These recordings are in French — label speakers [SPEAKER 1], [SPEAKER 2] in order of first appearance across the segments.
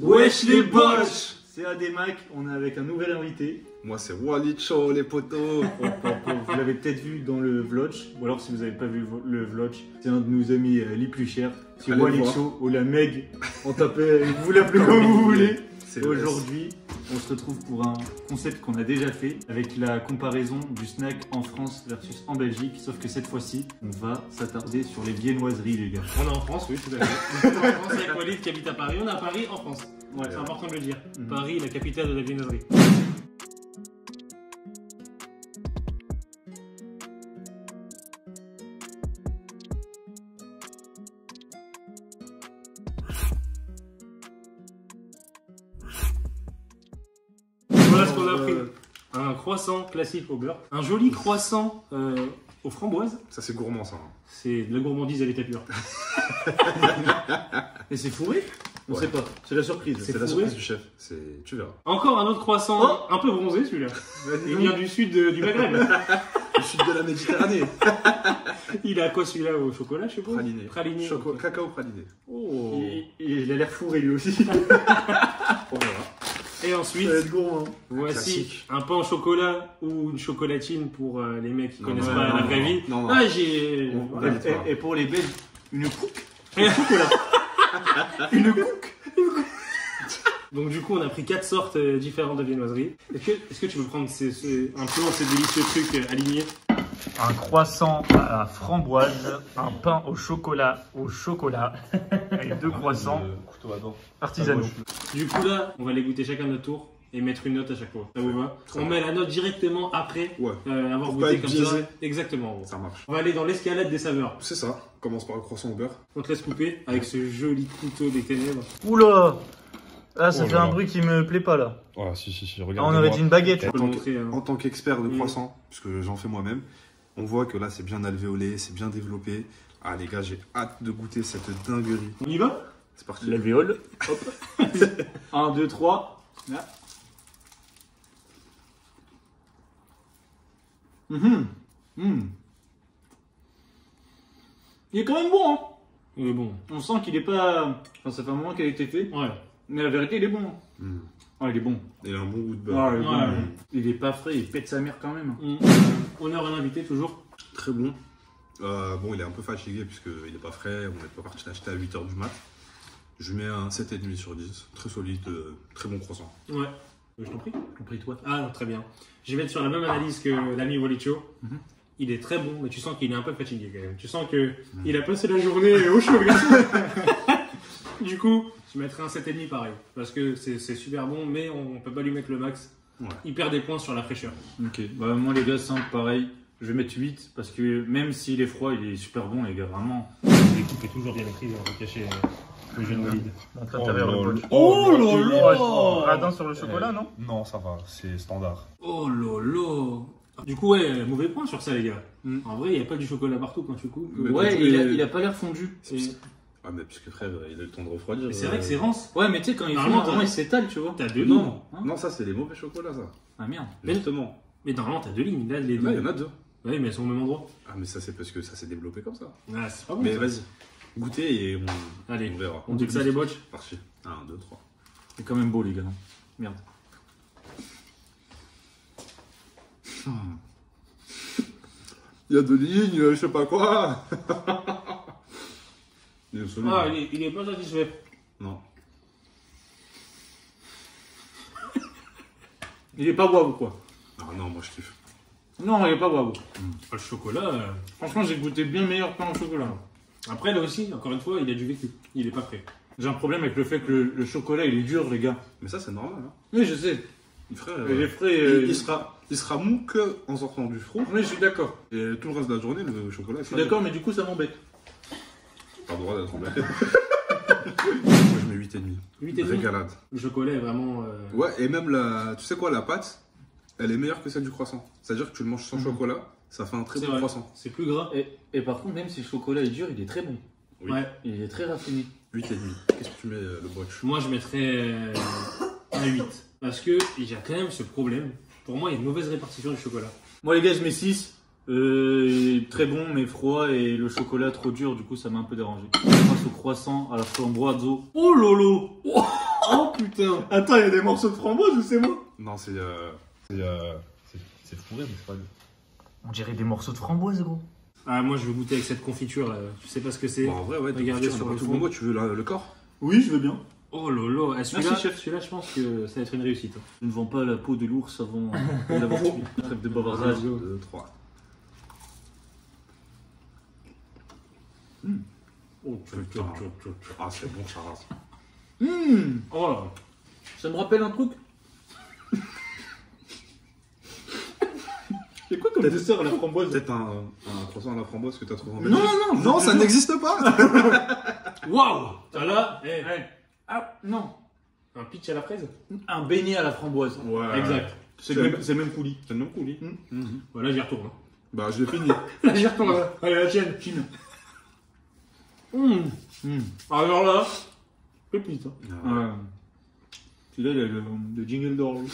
[SPEAKER 1] Wesh les boches. C'est Ademac, on est avec un nouvel invité.
[SPEAKER 2] Moi c'est Walicho les potos.
[SPEAKER 1] Vous l'avez peut-être vu dans le vlog, ou alors si vous n'avez pas vu le vlog, c'est un de nos amis les plus chers. C'est Walicho ou la Meg, on tapait, vous l'appelez comme vous voulez. Aujourd'hui, on se retrouve pour un concept qu'on a déjà fait avec la comparaison du snack en France versus en Belgique. Sauf que cette fois-ci, on va s'attarder sur les viennoiseries, les gars.
[SPEAKER 3] On est en France, oui, tout à fait. On est en France avec Walid qui habite à Paris. On est à Paris, en France. Ouais, c'est important de le dire. Paris, la capitale de la viennoiserie. Voilà ce qu'on a pris. Un croissant classique au beurre. Un joli croissant aux framboises.
[SPEAKER 2] Ça c'est gourmand ça.
[SPEAKER 3] C'est de la gourmandise à l'état pur.
[SPEAKER 1] Et c'est fourré? On sait pas, c'est la surprise.
[SPEAKER 2] C'est la surprise du chef, tu verras.
[SPEAKER 3] Encore un autre croissant, un peu bronzé celui-là. Il vient du sud du Maghreb.
[SPEAKER 2] Du sud de la Méditerranée.
[SPEAKER 3] Il a quoi celui-là au chocolat, je sais pas?
[SPEAKER 2] Praliné. Cacao praliné.
[SPEAKER 3] Oh.
[SPEAKER 1] Il a l'air fourré lui aussi.
[SPEAKER 2] On verra.
[SPEAKER 3] Et ensuite, voici
[SPEAKER 2] classique.
[SPEAKER 3] un pain au chocolat ou une chocolatine pour les mecs qui connaissent pas la vraie vie.
[SPEAKER 2] Non.
[SPEAKER 3] Ah, j'ai.
[SPEAKER 1] Et pour les Belges, une couque. Un chocolat. Une couque.
[SPEAKER 3] Donc du coup, on a pris 4 sortes différentes de viennoiseries. Est-ce que tu veux prendre un peu ces délicieux trucs alignés?
[SPEAKER 1] Un croissant à la framboise, un pain au chocolat et 2 croissants artisanaux.
[SPEAKER 3] Du coup là, on va les goûter chacun à notre tour et mettre une note à chaque fois. Ça vous va? On met la note directement après avoir goûté comme ça. Exactement.
[SPEAKER 2] Ça marche.
[SPEAKER 3] On va aller dans l'escalade des saveurs.
[SPEAKER 2] C'est ça. Commence par le croissant au beurre.
[SPEAKER 3] On te laisse couper avec ce joli couteau des ténèbres.
[SPEAKER 1] Oula! Ah, ça fait un bruit qui me plaît pas là.
[SPEAKER 2] Voilà, si,
[SPEAKER 1] Ah,
[SPEAKER 2] regarde.
[SPEAKER 1] on aurait dit une baguette.
[SPEAKER 2] En tant qu'expert de croissant, puisque j'en fais moi-même, on voit que là c'est bien alvéolé, c'est bien développé. Ah les gars, j'ai hâte de goûter cette dinguerie.
[SPEAKER 3] On y va?
[SPEAKER 2] C'est parti.
[SPEAKER 1] L'alvéole. Hop. 1, 2, 3. Là. Il est quand même bon, hein.
[SPEAKER 3] Il est bon.
[SPEAKER 1] On sent qu'il est pas... Enfin, ça fait un moment qu'il a été fait.
[SPEAKER 3] Ouais.
[SPEAKER 1] Mais la vérité, il est bon. Ah, il est bon.
[SPEAKER 2] Il a un bon goût de beurre.
[SPEAKER 1] Ah, il est bon. Il est pas frais, il pète sa mère quand même.
[SPEAKER 3] Honneur à l'invité, toujours.
[SPEAKER 2] Très bon. Bon, il est un peu fatigué puisqu'il n'est pas frais. On n'est pas parti l'acheter à 8h du mat. Je lui mets un 7,5 sur 10. Très solide, très bon croissant.
[SPEAKER 3] Ouais. Je t'en prie.
[SPEAKER 1] Je t'en prie, toi.
[SPEAKER 3] Ah non, très bien. Je vais être sur la même analyse que l'ami Walicho. Il est très bon, mais tu sens qu'il est un peu fatigué quand même. Tu sens qu'il a passé la journée au chaud, le garçon. Du coup, je mettrai un 7,5 pareil. Parce que c'est super bon, mais on peut pas lui mettre le max.
[SPEAKER 2] Ouais.
[SPEAKER 3] Il perd des points sur la fraîcheur.
[SPEAKER 1] Ok, bah, moi les gars, 5 pareil. Je vais mettre 8 parce que même s'il est froid, il est super bon, les gars, vraiment.
[SPEAKER 3] L'équipe est toujours bien écrite, on va cacher le jeune valide.
[SPEAKER 1] Oh là là! Radin sur le chocolat, non?
[SPEAKER 2] Non, ça va, c'est standard.
[SPEAKER 3] Oh lolo. Du coup, ouais, mauvais point sur ça, les gars. En vrai, il n'y a pas du chocolat partout quand tu coupes.
[SPEAKER 1] Ouais, il a pas l'air fondu.
[SPEAKER 2] Ah, mais puisque frère, il a eu le temps de refroidir.
[SPEAKER 3] C'est vrai que c'est rance.
[SPEAKER 1] Ouais, mais tu sais, quand il fond, normalement il s'étale, tu vois.
[SPEAKER 3] T'as 2 lignes.
[SPEAKER 2] Non, ça c'est les mauvais chocolats, ça.
[SPEAKER 1] Ah merde.
[SPEAKER 2] Justement.
[SPEAKER 3] Mais normalement, t'as 2 lignes. Là, les deux.
[SPEAKER 2] Là, il y en a 2.
[SPEAKER 3] Oui, mais elles sont au même endroit.
[SPEAKER 2] Ah, mais ça, c'est parce que ça s'est développé comme ça.
[SPEAKER 3] Ah, c'est pas bon.
[SPEAKER 2] Mais
[SPEAKER 3] ça.
[SPEAKER 2] vas-y, goûtez et
[SPEAKER 3] Allez,
[SPEAKER 2] on verra.
[SPEAKER 3] on dit que ça les botches.
[SPEAKER 2] Parti. 1, 2, 3.
[SPEAKER 1] C'est quand même beau, les gars, non? Merde.
[SPEAKER 2] Il y a 2 lignes, je sais pas quoi. Il est solide.
[SPEAKER 3] Ah, il est pas satisfait.
[SPEAKER 2] Non.
[SPEAKER 1] Il est pas waouh, quoi.
[SPEAKER 2] Ah non, moi je kiffe.
[SPEAKER 1] Non, il est pas waouh.
[SPEAKER 3] Le chocolat.
[SPEAKER 1] Franchement, j'ai goûté bien meilleur pain au chocolat.
[SPEAKER 3] Après, là aussi, encore une fois, il a du vécu. Il est pas prêt.
[SPEAKER 1] J'ai un problème avec le fait que le chocolat, il est dur, les gars.
[SPEAKER 2] Mais ça, c'est normal. Hein.
[SPEAKER 1] Oui, je sais.
[SPEAKER 2] Frère,
[SPEAKER 1] Il est frais.
[SPEAKER 2] il sera mou que en sortant du four.
[SPEAKER 1] Oui, je suis d'accord.
[SPEAKER 2] Et tout le reste de la journée, le chocolat.
[SPEAKER 1] Je suis d'accord, mais du coup, ça m'embête.
[SPEAKER 2] Pas le droit d'être embêté. Moi, je mets 8,5.
[SPEAKER 3] 8,5.
[SPEAKER 2] Régalade.
[SPEAKER 3] Le chocolat est vraiment.
[SPEAKER 2] Ouais, et même tu sais quoi, la pâte, elle est meilleure que celle du croissant. C'est-à-dire que tu le manges sans chocolat, ça fait un très bon croissant.
[SPEAKER 3] C'est plus gras.
[SPEAKER 1] Et par contre, même si le chocolat est dur, il est très bon.
[SPEAKER 2] Oui.
[SPEAKER 3] Ouais.
[SPEAKER 1] Il est très raffiné.
[SPEAKER 2] 8,5. Qu'est-ce que tu mets le botch?
[SPEAKER 3] Moi, je mettrais un 8. Parce que il y a quand même ce problème. Pour moi, il y a une mauvaise répartition du chocolat.
[SPEAKER 1] Moi, les gars, je mets 6. Très bon, mais froid. Et le chocolat trop dur, du coup, ça m'a un peu dérangé. Grâce au croissant, à la framboise. Oh lolo! Oh
[SPEAKER 3] putain.
[SPEAKER 1] Attends, il y a des morceaux de framboise ou c'est moi?
[SPEAKER 2] Non, c'est fourré, mais c'est pas.
[SPEAKER 1] On dirait des morceaux de framboise, gros.
[SPEAKER 3] Ah, moi, je veux goûter avec cette confiture là. Je sais pas ce que c'est.
[SPEAKER 2] Bon, en vrai, ouais,
[SPEAKER 3] Regardez
[SPEAKER 2] sur
[SPEAKER 3] sur le
[SPEAKER 2] tout
[SPEAKER 3] fond.
[SPEAKER 2] bon goût, tu veux le corps?
[SPEAKER 1] Oui, je veux bien.
[SPEAKER 3] Oh lolo, ah, celui-là,
[SPEAKER 1] Merci, chef.
[SPEAKER 3] celui-là, je pense que ça va être une réussite.
[SPEAKER 1] Je ne vends pas la peau de l'ours avant de l'avoir tué. Trêve de bavardage.
[SPEAKER 2] 1, 2, 3.
[SPEAKER 3] Oh,
[SPEAKER 2] Putain. Ah, c'est bon, ça rase.
[SPEAKER 3] Oh là.
[SPEAKER 1] Ça me rappelle un truc. C'est quoi comme dessert à la framboise?
[SPEAKER 2] Peut-être un croissant à la framboise que t'as trouvé en
[SPEAKER 1] Non,
[SPEAKER 2] Belgique.
[SPEAKER 1] non,
[SPEAKER 2] Non, ça n'existe pas.
[SPEAKER 3] Waouh. Ah là, eh,
[SPEAKER 1] Ah, non.
[SPEAKER 3] un pitch à la fraise.
[SPEAKER 1] Un beignet à la framboise.
[SPEAKER 2] Ouais.
[SPEAKER 3] Exact.
[SPEAKER 1] C'est le même coulis.
[SPEAKER 2] C'est le même coulis.
[SPEAKER 3] Voilà, j'y retourne.
[SPEAKER 2] Bah, je l'ai fini.
[SPEAKER 3] Là, j'y retourne. Allez, la tienne.
[SPEAKER 1] Chine.
[SPEAKER 3] Alors là, pépite.
[SPEAKER 1] Ouais. Celui-là, il a le jingle d'or. lui.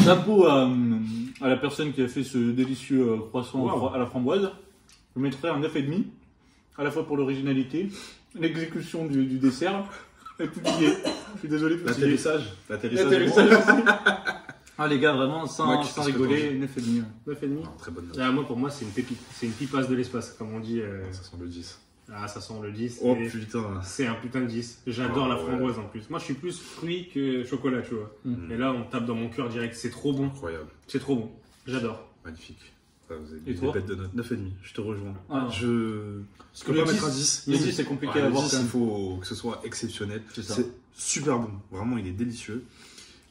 [SPEAKER 1] Chapeau à la personne qui a fait ce délicieux croissant
[SPEAKER 3] Wow.
[SPEAKER 1] à la framboise. Je mettrais un 9,5, à la fois pour l'originalité, l'exécution du dessert, et tout lié. Je suis désolé, tout lié.
[SPEAKER 2] L'atterrissage.
[SPEAKER 1] L'atterrissage aussi. Ah les gars, vraiment, sans
[SPEAKER 2] Ouais, qu'est-ce que
[SPEAKER 1] rigoler, 9,5.
[SPEAKER 3] 9,5.
[SPEAKER 2] Ah, très bonne note.
[SPEAKER 3] Ah, moi, pour moi, c'est une pépite. C'est une pipasse de l'espace, comme on dit.
[SPEAKER 2] Ça sent le 10.
[SPEAKER 3] Ah, ça sent le 10.
[SPEAKER 2] Oh
[SPEAKER 3] et
[SPEAKER 2] putain.
[SPEAKER 3] c'est un putain de 10. J'adore
[SPEAKER 2] Ah,
[SPEAKER 3] la
[SPEAKER 2] ouais.
[SPEAKER 3] framboise en plus. Moi, je suis plus fruit que chocolat, tu vois. Et là, on tape dans mon cœur direct. C'est trop bon.
[SPEAKER 2] Incroyable.
[SPEAKER 3] C'est trop bon. J'adore.
[SPEAKER 2] Magnifique. Ça, vous avez
[SPEAKER 1] Et
[SPEAKER 2] des
[SPEAKER 1] toi
[SPEAKER 2] bêtes de notes. 9,5. Je te rejoins.
[SPEAKER 1] Ah.
[SPEAKER 2] Je
[SPEAKER 1] Parce
[SPEAKER 2] peux pas mettre un 10.
[SPEAKER 1] Le 10, c'est compliqué
[SPEAKER 2] Ouais,
[SPEAKER 1] à
[SPEAKER 2] le
[SPEAKER 1] avoir
[SPEAKER 2] 10,
[SPEAKER 1] quand
[SPEAKER 2] il
[SPEAKER 1] même.
[SPEAKER 2] faut que ce soit exceptionnel.
[SPEAKER 1] C'est ça.
[SPEAKER 2] C'est super bon. Vraiment, il est délicieux.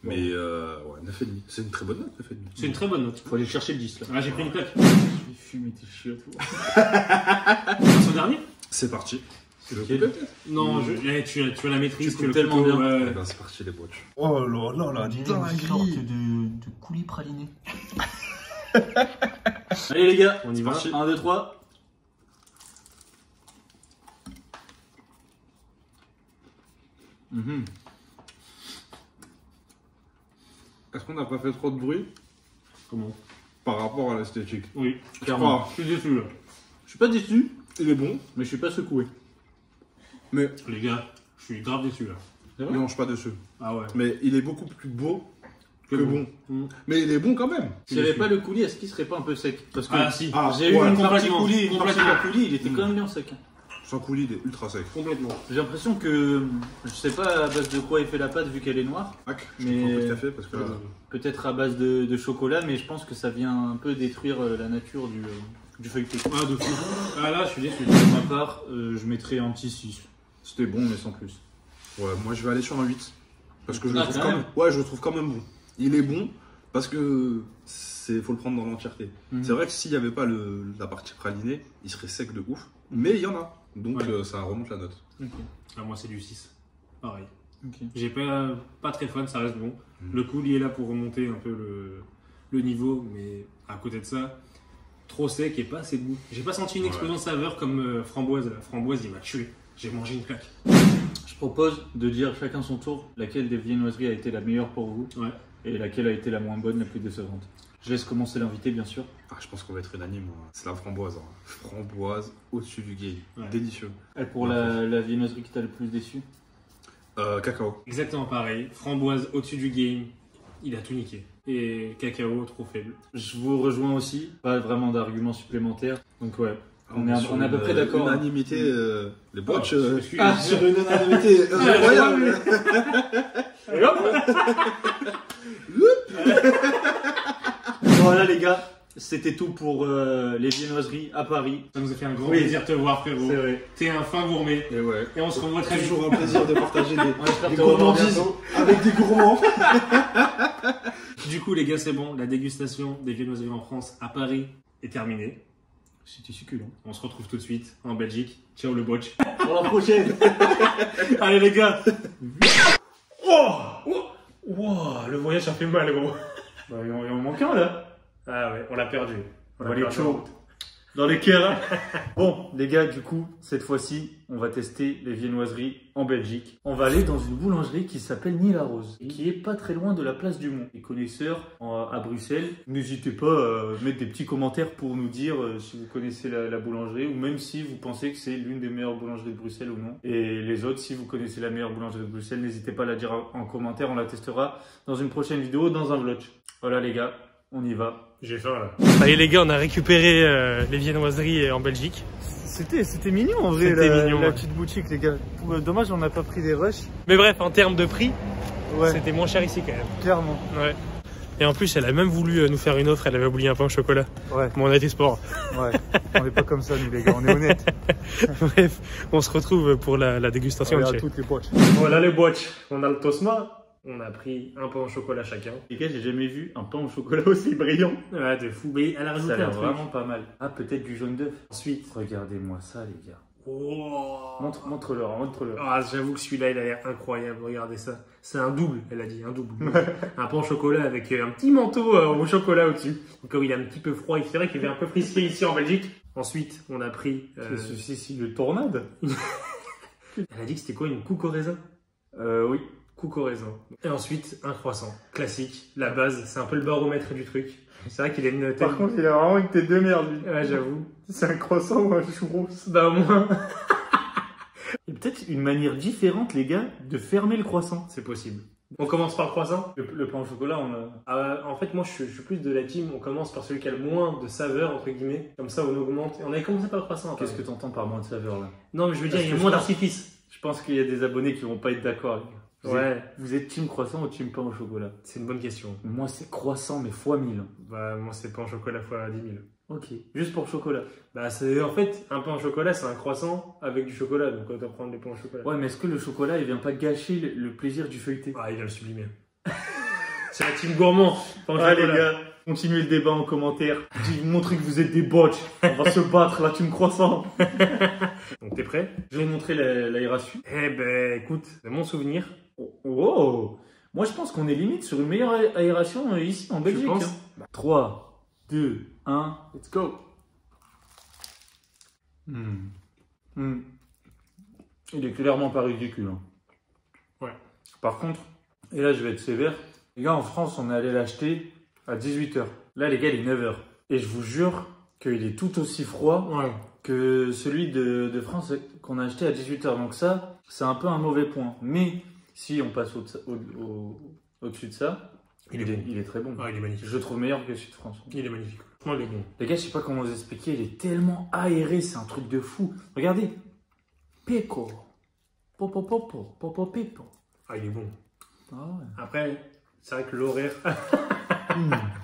[SPEAKER 2] Mais ouais, 9,5. C'est une très bonne note, 9,5.
[SPEAKER 3] C'est une très bonne note.
[SPEAKER 1] Faut aller chercher le 10 là.
[SPEAKER 3] Ah, j'ai pris une claque.
[SPEAKER 1] Je vais fumer tes chiottes.
[SPEAKER 3] Son dernier
[SPEAKER 2] C'est parti. Tu veux
[SPEAKER 1] Quel-
[SPEAKER 2] couper peut-être?
[SPEAKER 3] Non, tu as la maîtrise.
[SPEAKER 1] Tu coupes
[SPEAKER 3] le
[SPEAKER 1] tellement
[SPEAKER 3] couteau,
[SPEAKER 1] bien.
[SPEAKER 3] ouais.
[SPEAKER 2] Eh ben, c'est parti les boîtes.
[SPEAKER 4] Oh là là, la dinguerie.
[SPEAKER 1] de coulis praliné. Allez les gars,
[SPEAKER 3] On y va.
[SPEAKER 1] 1, 2, 3.
[SPEAKER 2] Est-ce qu'on n'a pas fait trop de bruit
[SPEAKER 3] Comment
[SPEAKER 2] par rapport à l'esthétique?
[SPEAKER 3] Oui.
[SPEAKER 1] Clairement.
[SPEAKER 2] Ah,
[SPEAKER 3] Je suis déçu là.
[SPEAKER 1] Je suis pas déçu,
[SPEAKER 2] il est bon,
[SPEAKER 1] mais je suis pas secoué.
[SPEAKER 2] mais
[SPEAKER 3] Les gars, je suis grave déçu là.
[SPEAKER 1] C'est
[SPEAKER 2] il
[SPEAKER 1] vrai
[SPEAKER 2] mange pas dessus.
[SPEAKER 3] Ah ouais.
[SPEAKER 2] Mais il est beaucoup plus beau que bon.
[SPEAKER 3] Mm.
[SPEAKER 2] Mais il est bon quand même.
[SPEAKER 1] S'il n'y avait pas le coulis, est-ce qu'il serait pas un peu sec? Parce que
[SPEAKER 3] Ah si.
[SPEAKER 2] Ah,
[SPEAKER 1] j'ai eu
[SPEAKER 2] ouais,
[SPEAKER 1] une partie
[SPEAKER 3] complètement,
[SPEAKER 1] coulis, une partie
[SPEAKER 3] complètement.
[SPEAKER 1] pas coulis, il était quand même bien sec.
[SPEAKER 2] Sans coulis, il est ultra sec.
[SPEAKER 3] Complètement.
[SPEAKER 1] J'ai l'impression que, je sais pas à base de quoi il fait la pâte vu qu'elle est noire,
[SPEAKER 2] Hack, je
[SPEAKER 1] Mais-
[SPEAKER 2] prends un peu de café parce que
[SPEAKER 1] peut-être à base de chocolat, mais je pense que ça vient un peu détruire la nature du feuilleté.
[SPEAKER 3] Ah de fou. Ah là, je suis déçu.
[SPEAKER 1] Pour ma part, je mettrais un petit 6. C'était bon, mais sans plus.
[SPEAKER 2] ouais, moi je vais aller sur un 8. Parce que je le
[SPEAKER 1] Ah,
[SPEAKER 2] trouve
[SPEAKER 1] quand
[SPEAKER 2] quand
[SPEAKER 1] même.
[SPEAKER 2] même. Ouais, je le trouve quand même bon. Il est bon parce que faut le prendre dans l'entièreté.
[SPEAKER 1] Mhm.
[SPEAKER 2] C'est vrai que s'il n'y avait pas la partie pralinée, il serait sec de ouf. Mais il y en a. Donc
[SPEAKER 3] Ouais.
[SPEAKER 2] ça remonte la note.
[SPEAKER 1] Ok.
[SPEAKER 3] Ah, moi, c'est du 6. Pareil.
[SPEAKER 1] Ok.
[SPEAKER 3] J'ai pas très fan, ça reste bon. Le coulis est là pour remonter un peu le niveau, mais à côté de ça, trop sec et pas assez de goût. J'ai pas senti une
[SPEAKER 2] Ouais.
[SPEAKER 3] explosion de saveur comme framboise. La framboise, il m'a tué. J'ai mangé une claque.
[SPEAKER 1] Je propose de dire chacun son tour laquelle des viennoiseries a été la meilleure pour vous
[SPEAKER 3] Ouais.
[SPEAKER 1] et laquelle a été la moins bonne, la plus décevante. Je laisse commencer l'invité, bien sûr.
[SPEAKER 2] Ah, je pense qu'on va être unanime. Hein. C'est la framboise. Hein. Framboise au-dessus du game.
[SPEAKER 3] Ouais.
[SPEAKER 2] Délicieux.
[SPEAKER 1] Elle pour la viennoiserie qui t'a le plus déçu.
[SPEAKER 2] Cacao.
[SPEAKER 3] Exactement pareil. Framboise au-dessus du game. Il a tout niqué. Et cacao, trop faible.
[SPEAKER 1] Je vous rejoins aussi, pas vraiment d'arguments supplémentaires. Donc ouais, on est
[SPEAKER 2] sur
[SPEAKER 1] à peu
[SPEAKER 2] une
[SPEAKER 1] près d'accord.
[SPEAKER 2] Unanimité. Les botches.
[SPEAKER 3] Excuse-moi.
[SPEAKER 2] Sur une unanimité incroyable.
[SPEAKER 3] Et hop.
[SPEAKER 1] Voilà les gars, c'était tout pour les viennoiseries à Paris.
[SPEAKER 3] Ça nous a fait un grand
[SPEAKER 1] Oui.
[SPEAKER 3] plaisir de te voir, frérot.
[SPEAKER 1] vrai.
[SPEAKER 3] T'es un fin gourmet.
[SPEAKER 2] Et ouais.
[SPEAKER 3] Et on se revoit très vite.
[SPEAKER 2] Toujours un plaisir de partager
[SPEAKER 1] On espère
[SPEAKER 2] des
[SPEAKER 1] te revoir
[SPEAKER 2] gourmandises
[SPEAKER 1] bientôt.
[SPEAKER 2] avec des gourmands.
[SPEAKER 3] Du coup, les gars, c'est bon. La dégustation des viennoiseries en France à Paris est terminée.
[SPEAKER 1] C'était succulent.
[SPEAKER 3] On se retrouve tout de suite en Belgique. Ciao le botch.
[SPEAKER 1] Pour la prochaine.
[SPEAKER 3] Allez les gars. Wow, le voyage a fait mal, gros.
[SPEAKER 1] Il en manque un là.
[SPEAKER 3] Ah ouais, on l'a perdu. On l'a
[SPEAKER 1] Allez,
[SPEAKER 3] perdu.
[SPEAKER 1] ciao. dans les cœurs. Bon, les gars, du coup, cette fois-ci, on va tester les viennoiseries en Belgique. On va aller dans une boulangerie qui s'appelle Nîl-la-Rose, qui est pas très loin de la place du Mont. Les connaisseurs à Bruxelles, n'hésitez pas à mettre des petits commentaires pour nous dire si vous connaissez la boulangerie ou même si vous pensez que c'est l'une des meilleures boulangeries de Bruxelles ou non. Et les autres, si vous connaissez la meilleure boulangerie de Bruxelles, n'hésitez pas à la dire en commentaire. On la testera dans une prochaine vidéo, dans un vlog. Voilà les gars, on y va.
[SPEAKER 3] J'ai faim là. Allez les gars, on a récupéré les viennoiseries en Belgique.
[SPEAKER 1] C'était mignon en vrai, la petite boutique les gars. Dommage on n'a pas pris des rushs.
[SPEAKER 3] Mais bref, en termes de prix,
[SPEAKER 1] ouais,
[SPEAKER 3] c'était moins cher ici quand même.
[SPEAKER 1] Clairement.
[SPEAKER 3] Ouais. Et en plus, elle a même voulu nous faire une offre, elle avait oublié un pain au chocolat.
[SPEAKER 1] Ouais.
[SPEAKER 3] Bon, on a été sport.
[SPEAKER 1] Ouais. On n'est pas comme ça nous les gars, on est honnêtes.
[SPEAKER 3] Bref, on se retrouve pour la dégustation.
[SPEAKER 1] Regarde toutes les boîtes.
[SPEAKER 3] Voilà les boîtes. On a le Tosma. On a pris un pain au chocolat chacun.
[SPEAKER 1] Les gars, j'ai jamais vu un pain au chocolat aussi brillant.
[SPEAKER 3] Ouais, de fou. Mais elle a rajouté un truc.
[SPEAKER 1] Vraiment pas mal. Ah, peut-être du jaune d'œuf.
[SPEAKER 3] Ensuite,
[SPEAKER 1] regardez-moi ça, les gars.
[SPEAKER 3] Oh.
[SPEAKER 1] Montre-leur.
[SPEAKER 3] Ah, j'avoue que celui-là, il a l'air incroyable. Regardez ça. C'est un double, elle a dit, un double. Un pain au chocolat avec un petit manteau au chocolat au-dessus. Donc, il est un petit peu froid. C'est vrai qu'il fait un peu frisqué ici en Belgique. Ensuite, on a pris.
[SPEAKER 1] Ceci, le tornade.
[SPEAKER 3] Elle a dit que c'était quoi, une couque au raisin?
[SPEAKER 1] Oui.
[SPEAKER 3] Couque au raisin. Et ensuite, un croissant. Classique. La base, c'est un peu le baromètre du truc. C'est vrai qu'il a une tête.
[SPEAKER 1] Par contre, il a vraiment une tête de merde, lui.
[SPEAKER 3] Ouais, j'avoue.
[SPEAKER 1] C'est un croissant ou un churros?
[SPEAKER 3] Bah, au moins.
[SPEAKER 1] Il y a peut-être une manière différente, les gars, de fermer le croissant.
[SPEAKER 3] C'est possible. On commence par le croissant.
[SPEAKER 1] Le pain au chocolat, on a...
[SPEAKER 3] En fait, moi, je suis plus de la team. On commence par celui qui a le moins de saveur, entre guillemets. Comme ça, on augmente. Et on avait commencé par le croissant.
[SPEAKER 1] Qu'est-ce que t'entends par moins de saveur, là?
[SPEAKER 3] Non, mais je veux dire, il y a moins d'artifice.
[SPEAKER 1] Je pense qu'il y a des abonnés qui vont pas être d'accord.
[SPEAKER 3] Ouais.
[SPEAKER 1] Vous êtes team croissant ou team pain au chocolat?
[SPEAKER 3] C'est une bonne question.
[SPEAKER 1] Moi, c'est croissant, mais fois 1000.
[SPEAKER 3] Bah, moi, c'est pain au chocolat fois 10 000.
[SPEAKER 1] Ok. Juste pour chocolat?
[SPEAKER 3] Bah, c'est en fait, un pain au chocolat, c'est un croissant avec du chocolat. Donc, on doit prendre des pains au chocolat.
[SPEAKER 1] Ouais, mais est-ce que le chocolat, il vient pas gâcher le plaisir du feuilleté?
[SPEAKER 3] Ah, il vient le sublimer. C'est la team gourmand.
[SPEAKER 1] Ah, les gars, continuez le débat en commentaire. Montrez que vous êtes des bots. On va se battre, la team croissant.
[SPEAKER 3] Donc, t'es prêt?
[SPEAKER 1] Je vais vous montrer l'aération.
[SPEAKER 3] Eh ben, écoute, de mon souvenir.
[SPEAKER 1] Oh, moi, je pense qu'on est limite sur une meilleure aération ici en Belgique. 3, 2, 1, let's go. Il est clairement pas ridicule. Hein.
[SPEAKER 3] Ouais.
[SPEAKER 1] Par contre, et là, je vais être sévère. Les gars, en France, on est allé l'acheter à 18h. Là, les gars, il est 9h. Et je vous jure qu'il est tout aussi froid que celui de France qu'on a acheté à 18h. Donc ça, c'est un peu un mauvais point. Mais si on passe au-dessus de ça, il est très bon.
[SPEAKER 3] Ah, il est magnifique.
[SPEAKER 1] Je le trouve meilleur que celui de France.
[SPEAKER 3] Il est magnifique. Franchement, il est bon.
[SPEAKER 1] Les gars, je sais pas comment vous expliquer. Il est tellement aéré, c'est un truc de fou. Regardez. Peco. Popo popo. Popo pepo.
[SPEAKER 3] Ah, il est bon.
[SPEAKER 1] Ah ouais.
[SPEAKER 3] Après, c'est vrai que l'horaire...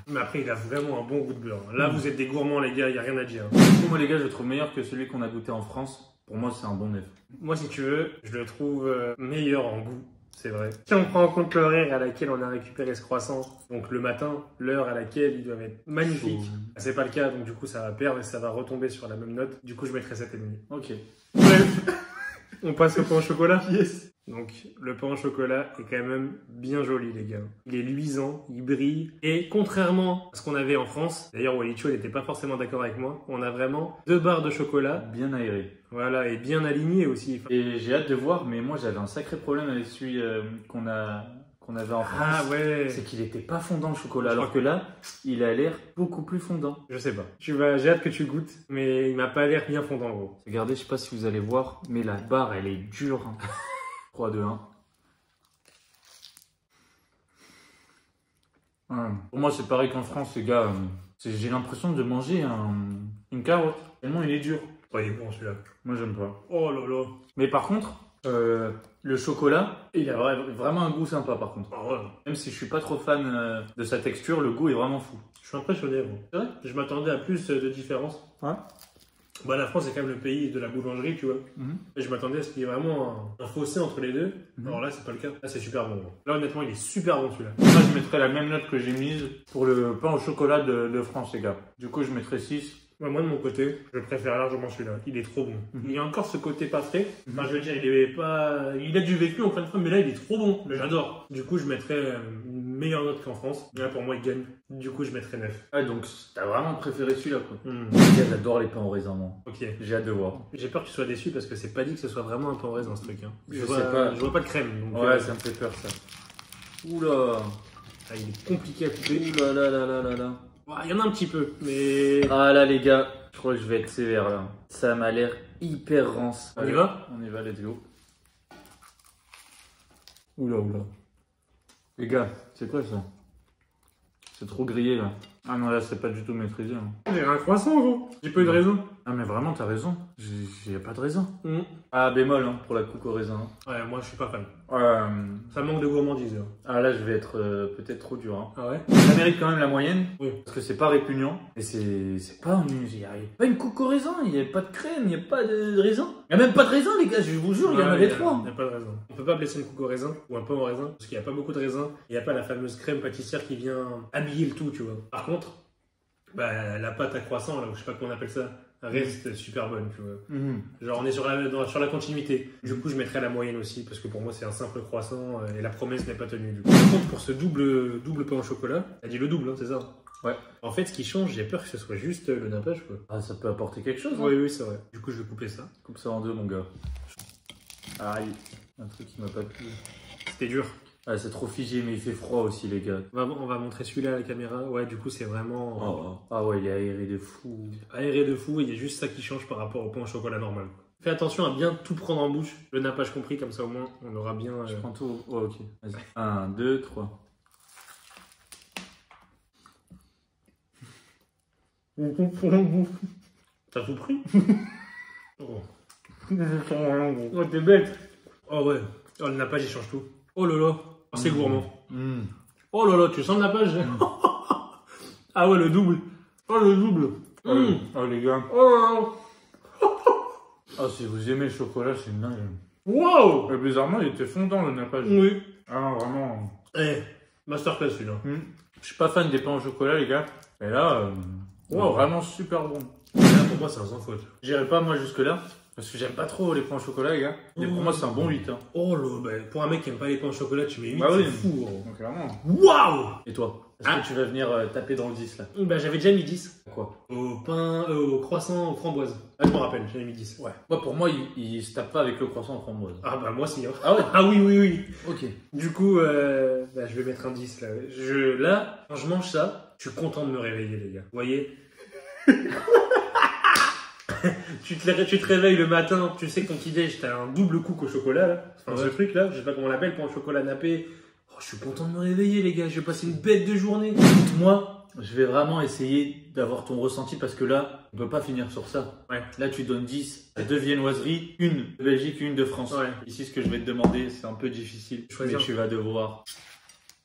[SPEAKER 3] Mais après, il a vraiment un bon goût de beurre. Là, vous êtes des gourmands, les gars, il n'y a rien à dire.
[SPEAKER 1] Moi, les gars, je le trouve meilleur que celui qu'on a goûté en France. Pour moi, c'est un bon neuf.
[SPEAKER 3] Moi, si tu veux, je le trouve meilleur en goût. C'est vrai. Si on prend en compte l'horaire à laquelle on a récupéré ce croissant, donc le matin, l'heure à laquelle ils doivent être magnifiques, c'est pas le cas, donc du coup, ça va perdre et ça va retomber sur la même note. Du coup, je mettrai 7,5.
[SPEAKER 1] Ok.
[SPEAKER 3] Bref, on passe au pain au chocolat. Yes. Donc, le pain au chocolat est quand même bien joli, les gars. Il est luisant, il brille. Et contrairement à ce qu'on avait en France, d'ailleurs, Walicho n'était pas forcément d'accord avec moi, on a vraiment 2 barres de chocolat.
[SPEAKER 1] Bien aéré.
[SPEAKER 3] Voilà, et bien aligné aussi.
[SPEAKER 1] Et j'ai hâte de voir, mais moi, j'avais un sacré problème avec celui qu'on avait en France.
[SPEAKER 3] Ah ouais.
[SPEAKER 1] C'est qu'il n'était pas fondant le chocolat, alors que là, il a l'air beaucoup plus fondant.
[SPEAKER 3] Je sais pas. J'ai hâte que tu goûtes, mais il m'a pas l'air bien fondant, gros.
[SPEAKER 1] Regardez, je sais pas si vous allez voir, mais la barre, elle est dure. Hein. 3, 2, 1. Pour moi, c'est pareil qu'en France, les gars. J'ai l'impression de manger une carotte. Tellement il est dur.
[SPEAKER 3] Oh, il est bon celui-là.
[SPEAKER 1] Moi, j'aime pas.
[SPEAKER 3] Oh là là.
[SPEAKER 1] Mais par contre, le chocolat, il a vraiment un goût sympa par contre.
[SPEAKER 3] Ah ouais.
[SPEAKER 1] Même si je suis pas trop fan de sa texture, le goût est vraiment fou.
[SPEAKER 3] Je suis impressionné, gros. C'est vrai? Je m'attendais à plus de différence.
[SPEAKER 1] Ouais.
[SPEAKER 3] Bah, la France, c'est quand même le pays de la boulangerie, tu vois. Et je m'attendais à ce qu'il y ait vraiment un fossé entre les deux. Alors là, c'est pas le cas. Là, c'est super bon. Là, honnêtement, il est super bon celui-là.
[SPEAKER 1] Moi, je mettrais la même note que j'ai mise pour le pain au chocolat de France, les gars. Du coup, je mettrais 6.
[SPEAKER 3] Ouais, moi, de mon côté, je préfère largement celui-là. Il est trop bon. Il y a encore ce côté pas frais. Enfin, je veux dire, il a du vécu, encore une fois, mais là, il est trop bon. J'adore. Du coup, je mettrais une meilleure note qu'en France. Là, pour moi, il gagne. Du coup, je mettrais 9.
[SPEAKER 5] Ah, donc t'as vraiment préféré celui-là, quoi.
[SPEAKER 3] Hmm.
[SPEAKER 5] J'adore les pains au raisin, moi.
[SPEAKER 3] Ok.
[SPEAKER 5] J'ai hâte de voir.
[SPEAKER 3] J'ai peur que tu sois déçu parce que c'est pas dit que ce soit vraiment un pain au raisin, ce truc. Hein.
[SPEAKER 5] Je sais pas.
[SPEAKER 3] Je vois pas de crème. Donc,
[SPEAKER 5] Ouais, ça me fait peur, ça. Oula.
[SPEAKER 3] Ah, il est compliqué à couper.
[SPEAKER 5] Oula là là là là là.
[SPEAKER 3] Il y en a un petit peu, mais...
[SPEAKER 5] Ah là, les gars, je crois que je vais être sévère, là. Ça m'a l'air hyper rance.
[SPEAKER 3] On y va?
[SPEAKER 5] On y va, let's go. Oula, oula. Les gars, c'est quoi ça? C'est trop grillé, là. Ah non, là, c'est pas du tout maîtrisé. Hein.
[SPEAKER 3] On dirait un croissant, gros. J'ai pas eu de raisin.
[SPEAKER 5] Ah, mais vraiment, t'as raison. J'ai pas de raisin.
[SPEAKER 3] Hmm.
[SPEAKER 5] Ah, bémol, hein, pour la coupe au raisin.
[SPEAKER 3] Ouais, moi, je suis pas fan.
[SPEAKER 5] Ça
[SPEAKER 3] Ça manque de gourmandise. Hein.
[SPEAKER 5] Ah, là, je vais être peut-être trop dur. Hein.
[SPEAKER 3] Ah ouais?
[SPEAKER 5] Ça mérite quand même la moyenne.
[SPEAKER 3] Oui.
[SPEAKER 5] Parce que c'est pas répugnant. Et c'est pas il y a pas une coupe au raisin. Il n'y a pas de crème, il n'y a pas de raisin. Il n'y a même pas de raisin, les gars, je vous jure, il y en avait trois.
[SPEAKER 3] Il n'y a pas de raisin. On peut pas appeler ça une coupe au raisin ou un pain au raisin parce qu'il n'y a pas beaucoup de raisin. Il n'y a pas la fameuse crème pâtissière qui vient habiller le tout, tu vois. Par contre, bah, la pâte à croissant, là, ou je sais pas comment on appelle ça, reste super bonne, tu vois. Genre, on est sur la continuité. Du coup, je mettrais la moyenne aussi parce que pour moi, c'est un simple croissant et la promesse n'est pas tenue. Du coup. Par contre, pour ce double pain au chocolat, t'as dit le double, hein, c'est ça?
[SPEAKER 5] Ouais.
[SPEAKER 3] En fait, ce qui change, j'ai peur que ce soit juste le nappage, quoi.
[SPEAKER 5] Ah, ça peut apporter quelque chose. Hein.
[SPEAKER 3] Oui, oui, c'est vrai. Du coup, je vais couper ça.
[SPEAKER 5] Coupe ça en deux, mon gars. Aïe. Un truc qui m'a pas plu.
[SPEAKER 3] C'était dur.
[SPEAKER 5] Ah, c'est trop figé, mais il fait froid aussi, les gars.
[SPEAKER 3] On va montrer celui-là à la caméra. Ouais, du coup, c'est vraiment
[SPEAKER 5] Ah ouais, il est aéré de fou.
[SPEAKER 3] aéré de fou. Il y a juste ça qui change par rapport au pain au chocolat normal. Fais attention à bien tout prendre en bouche. Le nappage compris, comme ça au moins, on aura bien...
[SPEAKER 5] Je prends tout. Oh, ok. Vas-y. 1, 2, 3.
[SPEAKER 3] T'as tout pris? Oh, t'es bête. Oh ouais. Oh, le nappage, il change tout. Oh là là. Oh, c'est gourmand. Oh là là, tu sens le nappage? Ah ouais, le double. Oh, le double.
[SPEAKER 5] Oh, les gars.
[SPEAKER 3] Oh là là.
[SPEAKER 5] Ah, si vous aimez le chocolat, c'est une dingue.
[SPEAKER 3] Wow.
[SPEAKER 5] Mais bizarrement, il était fondant, le nappage.
[SPEAKER 3] Oui.
[SPEAKER 5] Ah non, vraiment.
[SPEAKER 3] Eh, masterclass celui-là.
[SPEAKER 5] Je suis pas fan des pains au chocolat, les gars. Et là,
[SPEAKER 3] Wow.
[SPEAKER 5] vraiment super bon.
[SPEAKER 3] Là, pour moi, c'est un sans faute.
[SPEAKER 5] J'irai pas, moi, jusque-là. Parce que j'aime pas trop les pains au chocolat, les gars. Mais pour moi, c'est un bon 8. Hein.
[SPEAKER 3] Oh là, bah, pour un mec qui aime pas les pains au chocolat, tu mets 8,
[SPEAKER 5] Bah
[SPEAKER 3] c'est
[SPEAKER 5] oui.
[SPEAKER 3] fou. Gros.
[SPEAKER 5] Donc, clairement.
[SPEAKER 3] Waouh.
[SPEAKER 5] Et toi? Est-ce que tu vas venir taper dans le 10, là?
[SPEAKER 3] Bah, j'avais déjà mis 10.
[SPEAKER 5] Quoi?
[SPEAKER 3] Au croissant aux framboises. Ah, je me rappelle, j'avais mis 10.
[SPEAKER 5] Ouais. Moi, pour moi, il se tape pas avec le croissant en framboise.
[SPEAKER 3] Ah bah moi si. Hein.
[SPEAKER 5] Ah ouais?
[SPEAKER 3] Ah oui, oui, oui.
[SPEAKER 5] Ok.
[SPEAKER 3] Du coup, bah, je vais mettre un 10 là. Là, quand je mange ça, je suis content de me réveiller, les gars. Vous voyez? tu te réveilles le matin, tu sais que ton petit-déj, t'as un double cook au chocolat là. Enfin, ce truc là, je sais pas comment on l'appelle, pain au chocolat nappé. Oh, je suis content de me réveiller, les gars. Je vais passer une bête de journée.
[SPEAKER 5] Moi, je vais vraiment essayer d'avoir ton ressenti parce que là, on peut pas finir sur ça.
[SPEAKER 3] Ouais.
[SPEAKER 5] Là, tu donnes 10 à 2 viennoiseries, une de Belgique, une de France.
[SPEAKER 3] Ouais.
[SPEAKER 5] Ici, ce que je vais te demander, c'est un peu difficile.
[SPEAKER 3] Choisir.
[SPEAKER 5] Mais tu vas devoir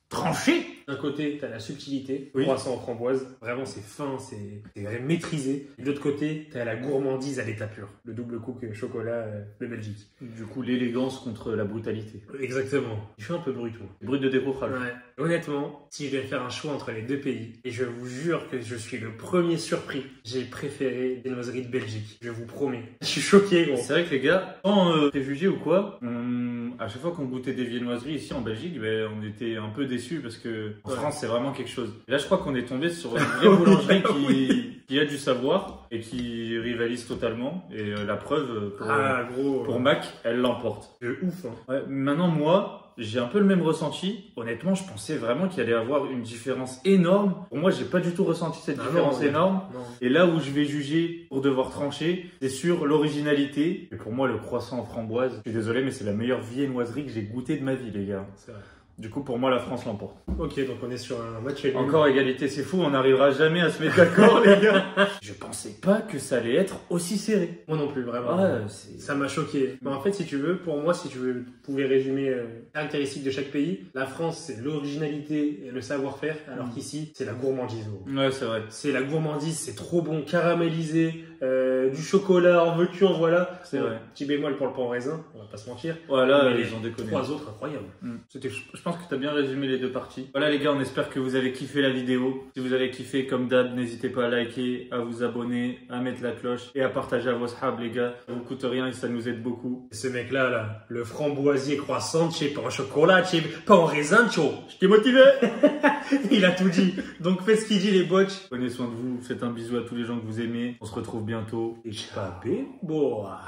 [SPEAKER 5] trancher.
[SPEAKER 3] D'un côté, t'as la subtilité,
[SPEAKER 5] Oui.
[SPEAKER 3] croissant en framboise. Vraiment, c'est fin, c'est maîtrisé. Et de l'autre côté, t'as la gourmandise à l'état pur. Le double cook chocolat de Belgique.
[SPEAKER 5] Du coup, l'élégance contre la brutalité.
[SPEAKER 3] Exactement. Je suis un peu brut, moi.
[SPEAKER 5] Brut de décoffrage.
[SPEAKER 3] Ouais. Honnêtement, si je devais faire un choix entre les deux pays, et je vous jure que je suis le premier surpris, j'ai préféré des viennoiseries de Belgique. Je vous promets. Je suis choqué, gros.
[SPEAKER 5] C'est vrai que les gars, sans préjugés ou quoi, à chaque fois qu'on goûtait des viennoiseries ici en Belgique, ben, on était un peu déçus parce que en France c'est vraiment quelque chose. Et là je crois qu'on est tombé sur une vraie boulangerie qui a du savoir et qui rivalise totalement. Et la preuve pour Mac, elle l'emporte.
[SPEAKER 3] C'est ouf, hein.
[SPEAKER 5] Ouais, maintenant moi, j'ai un peu le même ressenti. Honnêtement, je pensais vraiment qu'il allait y avoir une différence énorme. Pour moi, j'ai pas du tout ressenti cette différence énorme.
[SPEAKER 3] Non.
[SPEAKER 5] Et là où je vais juger pour devoir trancher, c'est sur l'originalité. Et pour moi, le croissant en framboise, je suis désolé, mais c'est la meilleure viennoiserie que j'ai goûtée de ma vie, les gars.
[SPEAKER 3] C'est vrai.
[SPEAKER 5] Du coup, pour moi, la France l'emporte.
[SPEAKER 3] Ok, donc on est sur un match nul.
[SPEAKER 5] Encore égalité, c'est fou, on n'arrivera jamais à se mettre d'accord, les gars. Je pensais pas que ça allait être aussi serré.
[SPEAKER 3] Moi non plus, vraiment.
[SPEAKER 5] Ouais,
[SPEAKER 3] Ça m'a choqué. Mais en fait, si tu veux, pour moi, si tu pouvais résumer les caractéristiques de chaque pays, la France, c'est l'originalité et le savoir-faire, alors qu'ici, c'est la gourmandise. Gros.
[SPEAKER 5] Ouais, c'est vrai.
[SPEAKER 3] C'est la gourmandise, c'est trop bon, caramélisé, du chocolat, en veux-tu, en voilà.
[SPEAKER 5] C'est vrai.
[SPEAKER 3] Petit bémol pour le pain au raisin, on va pas se mentir.
[SPEAKER 5] Voilà,
[SPEAKER 3] Mais
[SPEAKER 5] ils ont déconné.
[SPEAKER 3] 3 autres incroyables.
[SPEAKER 5] C'était, je pense que tu as bien résumé les deux parties. Voilà les gars, on espère que vous avez kiffé la vidéo. Si vous avez kiffé, comme d'hab, n'hésitez pas à liker, à vous abonner, à mettre la cloche et à partager à vos sahabs les gars. Ça vous coûte rien et ça nous aide beaucoup.
[SPEAKER 3] Ce mec-là, là, le framboisier croissant, tu sais, pain au chocolat, tu sais, pain au raisin, tu sais, je t'ai motivé. Il a tout dit. Donc faites ce qu'il dit les botches.
[SPEAKER 5] Prenez soin de vous, faites un bisou à tous les gens que vous aimez. On se retrouve bientôt.
[SPEAKER 3] Et je pas bois.